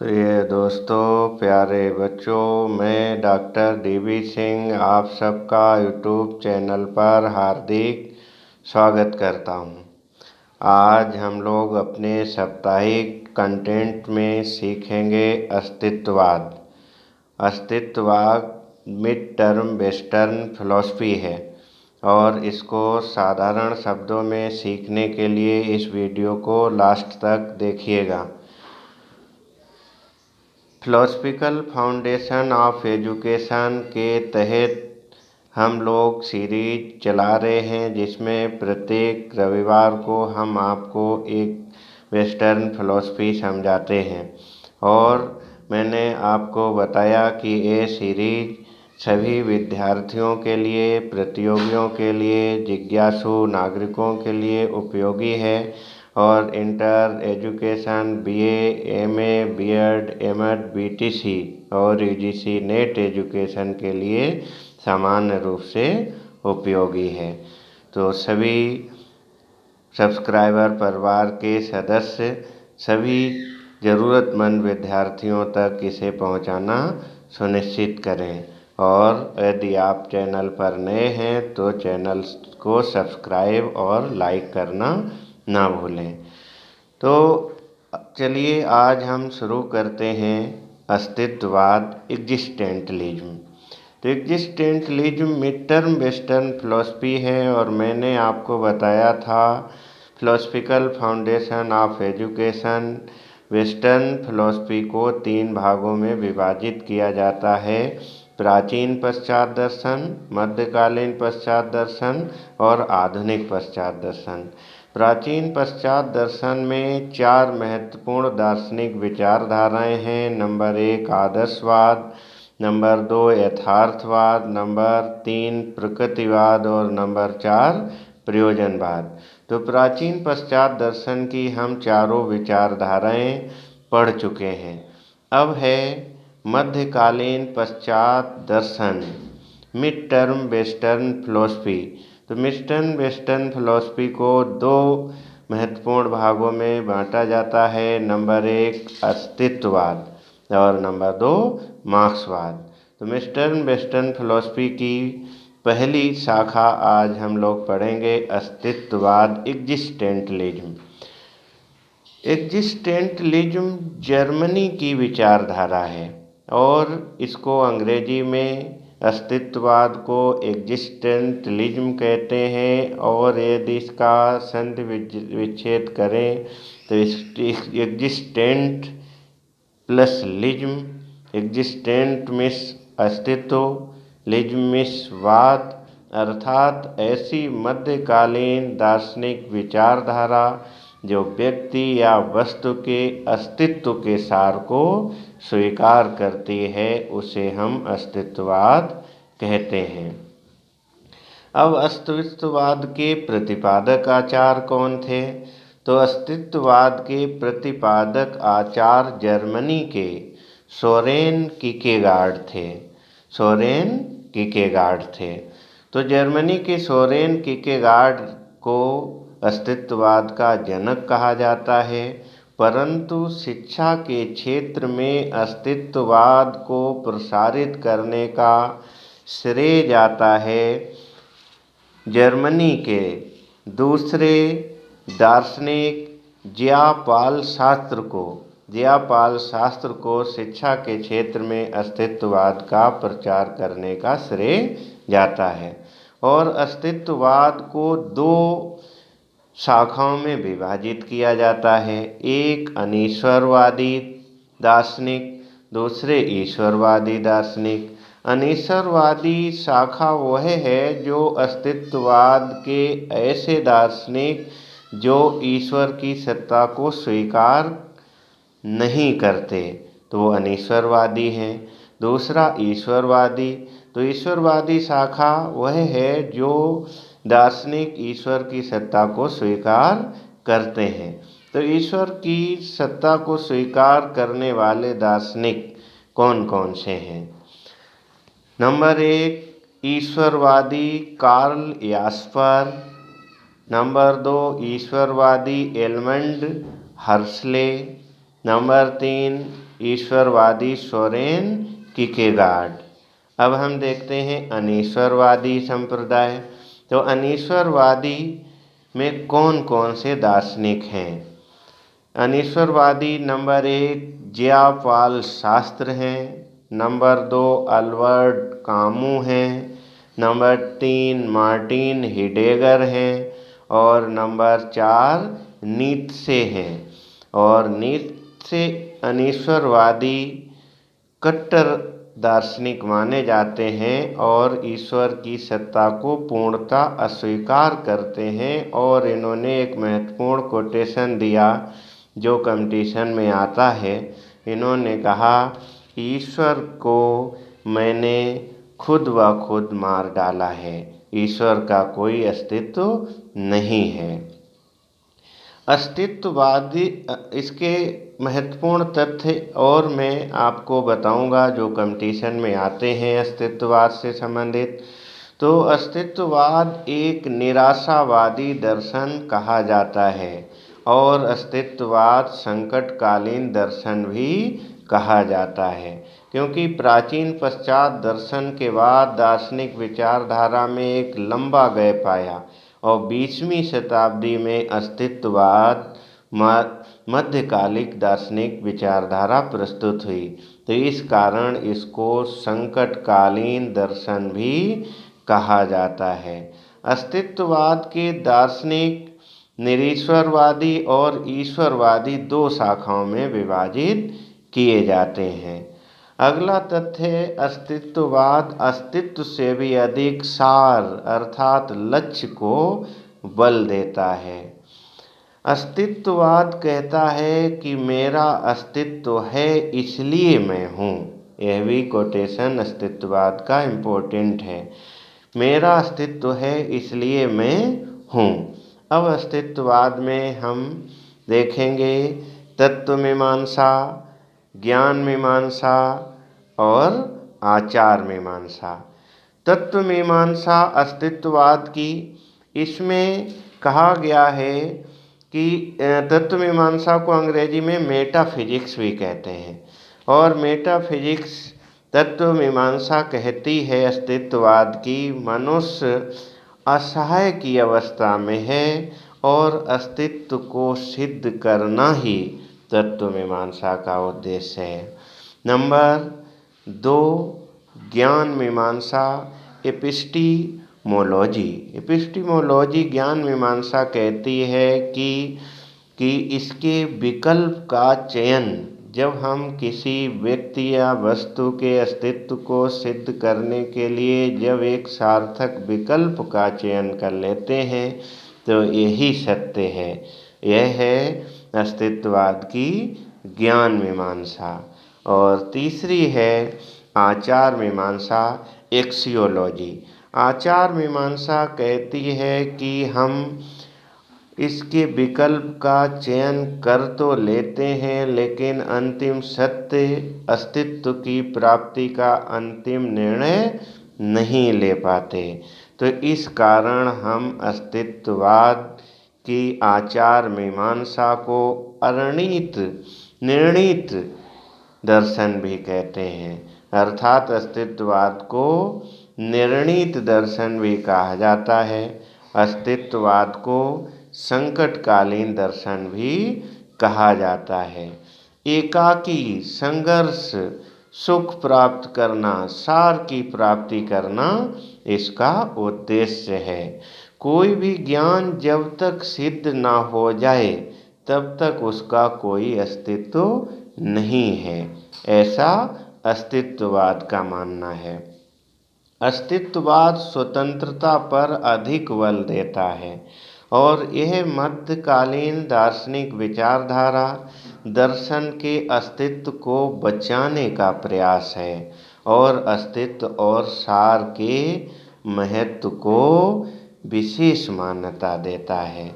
प्रिय दोस्तों, प्यारे बच्चों, मैं डॉक्टर DB सिंह आप सबका यूट्यूब चैनल पर हार्दिक स्वागत करता हूं। आज हम लोग अपने साप्ताहिक कंटेंट में सीखेंगे अस्तित्ववाद। अस्तित्ववाद मिड टर्म वेस्टर्न फिलॉसफी है और इसको साधारण शब्दों में सीखने के लिए इस वीडियो को लास्ट तक देखिएगा। फिलोसफिकल फाउंडेशन ऑफ एजुकेशन के तहत हम लोग सीरीज चला रहे हैं, जिसमें प्रत्येक रविवार को हम आपको एक वेस्टर्न फिलॉसफी समझाते हैं। और मैंने आपको बताया कि ये सीरीज सभी विद्यार्थियों के लिए, प्रतियोगियों के लिए, जिज्ञासु नागरिकों के लिए उपयोगी है और inter education BA, MA, BEd, MAd, BTC और UGC नेट एजुकेशन के लिए सामान्य रूप से उपयोगी है। तो सभी सब्सक्राइबर परिवार के सदस्य सभी ज़रूरतमंद विद्यार्थियों तक इसे पहुंचाना सुनिश्चित करें। और यदि आप चैनल पर नए हैं तो चैनल को सब्सक्राइब और लाइक करना ना भूलें। तो चलिए आज हम शुरू करते हैं अस्तित्ववाद, एग्जिस्टेंटलिज्म। तो एग्जिस्टेंटलिज्म मिड टर्म वेस्टर्न फिलॉसफी है और मैंने आपको बताया था philosophical foundation of education western philosophy को 3 भागों में विभाजित किया जाता है: प्राचीन पश्चात दर्शन, मध्यकालीन पश्चात दर्शन और आधुनिक पश्चात दर्शन। प्राचीन पश्चात दर्शन में 4 महत्वपूर्ण दार्शनिक विचारधाराएं हैं। नंबर 1 आदर्शवाद, नंबर 2 यथार्थवाद, नंबर 3 प्रकृतिवाद और नंबर 4 प्रयोजनवाद। तो प्राचीन पश्चात दर्शन की हम चारों विचारधाराएं पढ़ चुके हैं। अब है मध्यकालीन पश्चात दर्शन, मिड टर्म वेस्टर्न फिलॉसफी। तो मिड वेस्टर्न फिलॉसफी को 2 महत्वपूर्ण भागों में बांटा जाता है। नंबर 1 अस्तित्ववाद और नंबर 2 मार्क्सवाद। तो मिड वेस्टर्न फिलॉसफी की पहली शाखा आज हम लोग पढ़ेंगे अस्तित्ववाद, एग्जिस्टेंटलिज्म। एग्जिस्टेंटलिज्म जर्मनी की विचारधारा है और इसको अंग्रेजी में अस्तित्ववाद को एग्जिस्टेंटलिज्म कहते हैं। और यदि इसका संधि विच्छेद करें तो एग्जिस्टेंट प्लस लिज्म, एग्जिस्टेंट मिस अस्तित्व, लिज्म मिस वाद, अर्थात ऐसी मध्यकालीन दार्शनिक विचारधारा जो व्यक्ति या वस्तु के अस्तित्व के सार को स्वीकार करती है, उसे हम अस्तित्ववाद कहते हैं। अब अस्तित्ववाद के प्रतिपादक आचार्य कौन थे? तो अस्तित्ववाद के प्रतिपादक आचार्य जर्मनी के सोरेन किकेगार्ड थे। सोरेन किकेगार्ड थे। तो जर्मनी के सोरेन किकेगार्ड को अस्तित्ववाद का जनक कहा जाता है, परंतु शिक्षा के क्षेत्र में अस्तित्ववाद को प्रसारित करने का श्रेय जाता है जर्मनी के दूसरे दार्शनिक जियापाल शास्त्र को शिक्षा के क्षेत्र में अस्तित्ववाद का प्रचार करने का श्रेय जाता है। और अस्तित्ववाद को 2 शाखाओं में विभाजित किया जाता है, एक अनीश्वरवादी दार्शनिक, दूसरे ईश्वरवादी दार्शनिक। अनीश्वरवादी शाखा वह है जो अस्तित्ववाद के ऐसे दार्शनिक जो ईश्वर की सत्ता को स्वीकार नहीं करते, तो वो अनीश्वरवादी हैं। दूसरा ईश्वरवादी। तो ईश्वरवादी शाखा वह है जो दार्शनिक ईश्वर की सत्ता को स्वीकार करते हैं। तो ईश्वर की सत्ता को स्वीकार करने वाले दार्शनिक कौन कौन से हैं? नंबर 1 ईश्वरवादी कार्ल यास्पर, नंबर 2 ईश्वरवादी एडमंड हर्सले, नंबर 3 ईश्वरवादी सोरेन किकेगार्ड। अब हम देखते हैं अनीश्वरवादी संप्रदाय। तो अनीश्वरवादी में कौन कौन से दार्शनिक हैं? अनीश्वरवादी नंबर 1 जिया पाल शास्त्र हैं। नंबर 2 अल्बर्ट कामू हैं। नंबर 3 मार्टिन हिडेगर हैं। और नंबर 4 नीत्शे हैं। और नीत्शे अनीश्वरवादी कट्टर दार्शनिक माने जाते हैं और ईश्वर की सत्ता को पूर्णतः अस्वीकार करते हैं। और इन्होंने एक महत्वपूर्ण कोटेशन दिया जो कंपटीशन में आता है। इन्होंने कहा, ईश्वर को मैंने खुद व खुद मार डाला है, ईश्वर का कोई अस्तित्व नहीं है। अस्तित्ववादी इसके महत्वपूर्ण तथ्य और मैं आपको बताऊंगा जो कंपटीशन में आते हैं अस्तित्ववाद से संबंधित। तो अस्तित्ववाद एक निराशावादी दर्शन कहा जाता है और अस्तित्ववाद संकटकालीन दर्शन भी कहा जाता है, क्योंकि प्राचीन पश्चात दर्शन के बाद दार्शनिक विचारधारा में एक लंबा गैप आया और 20वीं शताब्दी में अस्तित्ववाद मध्यकालिक दार्शनिक विचारधारा प्रस्तुत हुई। तो इस कारण इसको संकटकालीन दर्शन भी कहा जाता है। अस्तित्ववाद के दार्शनिक निरीश्वरवादी और ईश्वरवादी दो शाखाओं में विभाजित किए जाते हैं। अगला तथ्य है अस्तित्ववाद अस्तित्व से भी अधिक सार अर्थात लक्ष्य को बल देता है। अस्तित्ववाद कहता है कि मेरा अस्तित्व है इसलिए मैं हूँ। यह भी कोटेशन अस्तित्ववाद का इम्पोर्टेंट है। मेरा अस्तित्व है इसलिए मैं हूँ। अब अस्तित्ववाद में हम देखेंगे तत्व मीमांसा, ज्ञान मीमांसा और आचार मीमांसा। तत्व मीमांसा अस्तित्ववाद की, इसमें कहा गया है कि तत्व मीमांसा को अंग्रेजी में मेटाफिजिक्स भी कहते हैं। और मेटाफिजिक्स तत्व मीमांसा कहती है अस्तित्ववाद की मनुष्य असहाय की अवस्था में है और अस्तित्व को सिद्ध करना ही तत्व मीमांसा का उद्देश्य है। नंबर 2 ज्ञान मीमांसा एपिस्टीमोलॉजी। एपिस्टीमोलॉजी ज्ञान मीमांसा कहती है कि इसके विकल्प का चयन जब हम किसी व्यक्ति या वस्तु के अस्तित्व को सिद्ध करने के लिए जब एक सार्थक विकल्प का चयन कर लेते हैं तो यही सत्य है। यह है अस्तित्ववाद की ज्ञान मीमांसा। और तीसरी है आचार मीमांसा एक्सियोलॉजी। आचार मीमांसा कहती है कि हम इसके विकल्प का चयन कर तो लेते हैं लेकिन अंतिम सत्य अस्तित्व की प्राप्ति का अंतिम निर्णय नहीं ले पाते। तो इस कारण हम अस्तित्ववाद की आचार मीमांसा को निर्णीत दर्शन भी कहते हैं। अर्थात अस्तित्ववाद को निर्णीत दर्शन भी कहा जाता है। अस्तित्ववाद को संकटकालीन दर्शन भी कहा जाता है। एकाकी संघर्ष सुख प्राप्त करना, सार की प्राप्ति करना इसका उद्देश्य है। कोई भी ज्ञान जब तक सिद्ध ना हो जाए तब तक उसका कोई अस्तित्व नहीं है, ऐसा अस्तित्ववाद का मानना है। अस्तित्ववाद स्वतंत्रता पर अधिक बल देता है और यह मध्यकालीन दार्शनिक विचारधारा दर्शन के अस्तित्व को बचाने का प्रयास है और अस्तित्व और सार के महत्व को विशेष मान्यता देता है।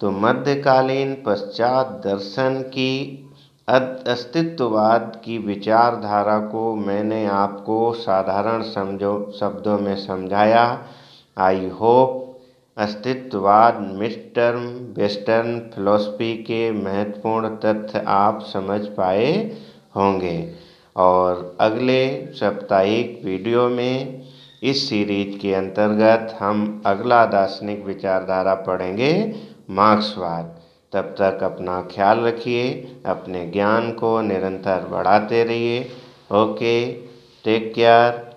तो मध्यकालीन पश्चात दर्शन की अस्तित्ववाद की विचारधारा को मैंने आपको साधारण शब्दों में समझाया। आई होप अस्तित्ववाद मिडटर्म वेस्टर्न फिलॉसफी के महत्वपूर्ण तथ्य आप समझ पाए होंगे। और अगले साप्ताहिक वीडियो में इस सीरीज के अंतर्गत हम अगला दार्शनिक विचारधारा पढ़ेंगे, मार्क्सवाद। तब तक अपना ख्याल रखिए, अपने ज्ञान को निरंतर बढ़ाते रहिए। Okay, take care.